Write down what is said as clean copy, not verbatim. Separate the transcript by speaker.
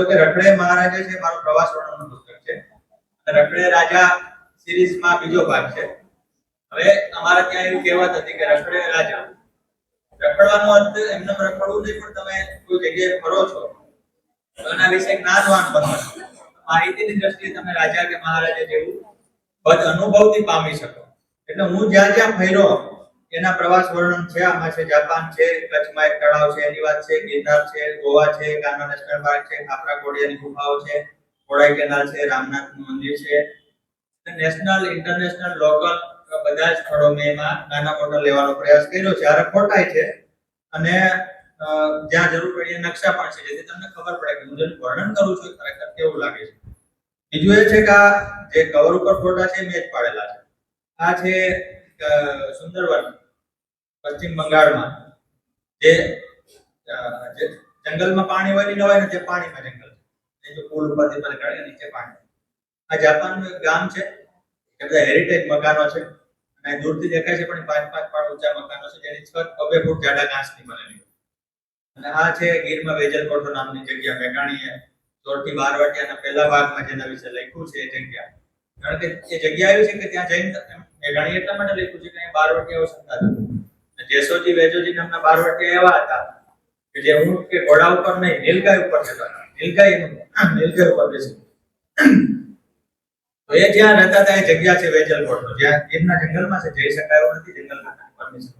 Speaker 1: કે રખડે મહારાજા છે મારો પ્રવાસ વર્ણનનું પુસ્તક છે. રખડે રાજા સિરીઝમાં બીજો ભાગ છે. હવે અમારે ત્યાં એવું કહેવત હતી કે રખડે રાજા. રખડવાનો અર્થ એમને રખડવું નહીં, પણ તમે કોઈ જગ્યાએ ફરો છો તો એના વિશે જ્ઞાનવાન બનો છો. માહિતીની દ્રષ્ટિએ તમે રાજા કે મહારાજા જેવું પદ અનુભવથી પામી શકો. એટલે હું જ્યાં જ્યાં ફર્યો એના પ્રવાસ વર્ણન છે. આમાં છે જાપાન છે, કચ્છમાં એક તળાવ છે એની વાત છે, ગિરનાર છે, ગોવા છે, કાન્હા નેશનલ પાર્ક છે, ખાપરા કોડિયાની ગુફાઓ છે, કોડાઈ કેનાલ છે, રામનાથનું મંદિર છે. નેશનલ, ઇન્ટરનેશનલ, લોકલ બધા સ્થળો મેં એમાં નાના મોટા લેવાનો પ્રયાસ કર્યો છે. આ ફોટાય છે અને જ્યાં જરૂર પડે નકશા પણ છે, જેથી તમને ખબર પડે કે હું જેનું વર્ણન કરું છું ખરેખર કેવું લાગે છે. બીજું એ છે કે આ જે કવર ઉપર ફોટા છે મેં જ પાડેલા છે. આ છે સુંદરવન પશ્ચિમ બંગાળમાં, જે જંગલમાં પાણી હોય ન હોય ને તે પાણીમાં જંગલ છે. જો પુલ ઉપરથી મને કાઢે નીચે પાણી. આ જાપાનનું એક ગામ છે, કે બધા હેરિટેજ મકાનો છે અને દૂરથી દેખાય છે પણ 5-5 માળ ઊંચા મકાનો છે, જેની છત 2 ફૂટ જાડા કાચની બનેલી. અને આ છે ગીરમાં વેજલકોટો નામની જગ્યા. મેઘાણીએ 16 થી 12 વાટિયાના પહેલા ભાગમાં જેના વિશે લખ્યું છે એ જગ્યા. કારણ કે એ જગ્યા એવી છે કે ત્યાં જઈને મેઘાણી એટલા માટે લખ્યું છે કે અહીં 12 વાટિયાઓ સંતા હતા. જેસોજી વેજોજી નામના 12 વાટિયા એવા હતા કે જે ઊંટ કે ઘોડા ઉપર નહીં, નીલગાય ઉપર જતા હતા. નીલગાય ઉપર બેસી તો એ જ્યાં રહેતા હતા એ જગ્યા છે વેજલકોટ, જ્યાં ગીરના જંગલમાં છે. જઈ શકાય એવું નથી, જંગલમાં પરમિશન